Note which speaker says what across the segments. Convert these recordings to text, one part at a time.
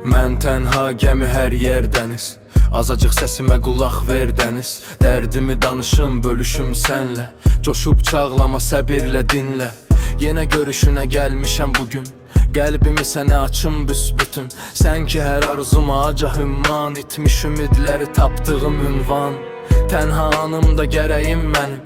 Speaker 1: Mən tənha gəmi hər yerdəniz. Azacıq səsimə qulaq ver dəniz. Dərdimi danışım, bölüşüm sənlə. Coşub çağlama, səbirlə dinlə. Yenə görüşünə gəlmişəm bugün. Qəlbimi sənə açım büsbütün. Sən ki hər arzuma acah ümman etmiş, ümidləri tapdığım ünvan. Tənha anımda gərəyim mənim,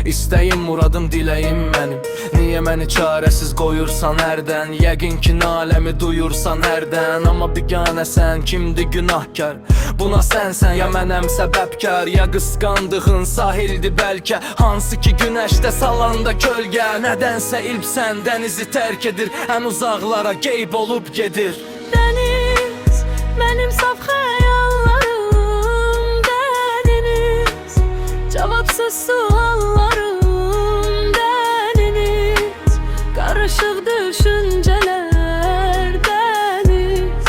Speaker 1: İstəyim, muradım, diləyim mənim. Niyə məni çarəsiz qoyursan hərdən? Yəqin ki naləmi duyursan hərdən. Amma biganəsən, kimdir günahkar? Buna sənsən, ya mənəm səbəbkar? Ya qısqandığın sahildir bəlkə? Hansı ki günəşdə salanda kölgə? Nədənsə ilpsən, dənizi tərk edir, ən uzaqlara qeyb olub gedir.
Speaker 2: Dəniz, mənim saf xəyallarım. Dəniz, cavabsız suallarım. Dəniz, qarışıq düşüncələr. Dəniz,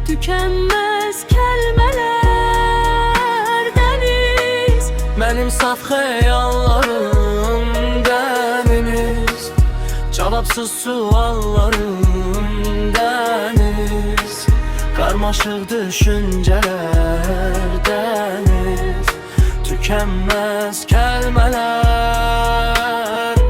Speaker 2: tükənməz kəlmələr. Dəniz,
Speaker 1: mənim saf xəyallarım. Dəniz, cavabsız suallarım. Dəniz, karmaşıq düşüncələr. Dəniz, tükənməz kəlmələr.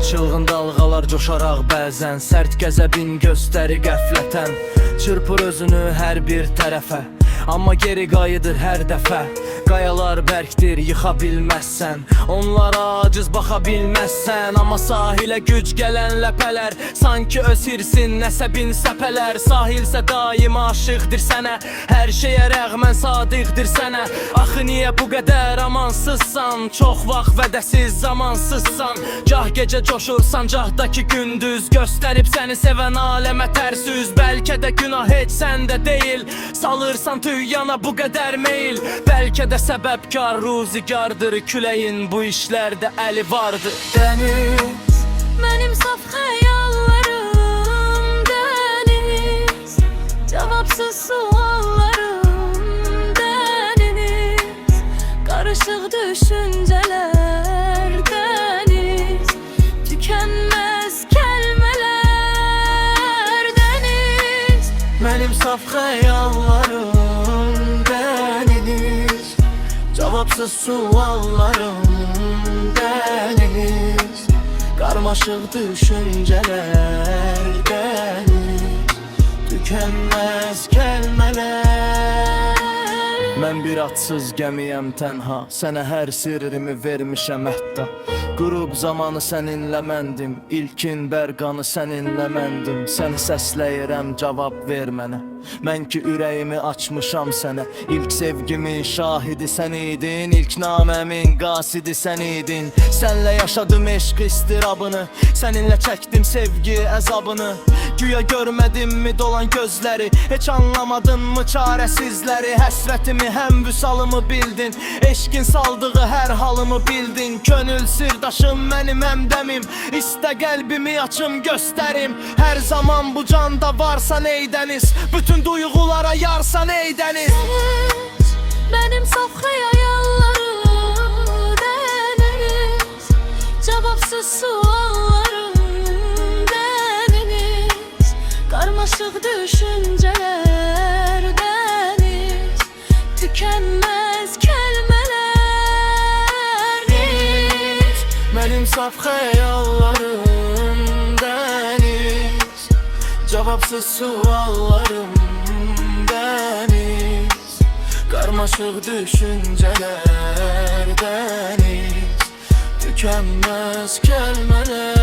Speaker 1: Çılğın dalğalar coşaraq bəzən, sərt qəzəbin göstəri qəflətən. Çırpır özünü hər bir tərəfə, amma geri qayıdır hər dəfə. Qayalar bərkdir, yıxa bilməzsən, onlara aciz baxa bilməzsən. Amma sahilə güc gələn ləpələr, sanki öz hirsin nəsəbin səpələr. Sahilsə daim aşıqdır sənə, hər şeyə rəğmən sadiqdir sənə. Axı niyə bu qədər amansızsan? Çox vaxt vədəsiz zamansızsan. Gah gecə coşursan, cahdakı gündüz, göstərib səni sevən aləmə tərs üz. Bəlkə də günah heç səndə deyil, salırsan tüyyana bu qədər meyil. Bəlkə də səbəbkar ruzigardır, küləyin bu işlərdə əli vardır. Dəniz,
Speaker 2: mənim saf xəyallarım. Dəniz, cavabsız suallarım. Dəniz, qarışıq düşüncələr. Dəniz, tükənməz kəlmələr. Dəniz,
Speaker 1: mənim saf xəyallarım. Dəniz, cavabsız suallarım. Dəniz, karmaşıq düşüncələr. Dəniz, tükənməz kəlmələr. Mən bir atsız gəmiyəm tənha, sənə hər sirrimi vermişəm hətta. Qürub zamanı səninlə məndim, ilkin bərqanı səninlə məndim. Səni səsləyirəm, cavab ver mənə. Mən ki ürəyimi açmışam sənə. İlk sevgimin şahidi sən idin, ilk naməmin qasidi sən idin. Sənlə yaşadım eşq istirabını, səninlə çəkdim sevgi əzabını. Güya görmədimmi dolan gözləri, heç anlamadın mı çarəsizləri? Həsrətimi, həm vüsalımı bildin, eşqin saldığı hər halımı bildin. Könül sirdaşım mənim həmdəmim, istə qəlbimi açım göstərim. Hər zaman bu canda varsan ey dəniz, bütün duyğulara yarsan ey dəniz.
Speaker 2: Dəniz, mənim saf xəyallarım. Dəniz, cavabsız suallarım. Dəniz, karmaşıq düşüncələr. Dəniz, tükənməz kəlmələr. Dəniz,
Speaker 1: mənim saf xəyallarım. Dəniz, cavabsız suallarım. Dəniz, karmaşıq düşüncələr. Dəniz, tükənməz kəlmələr.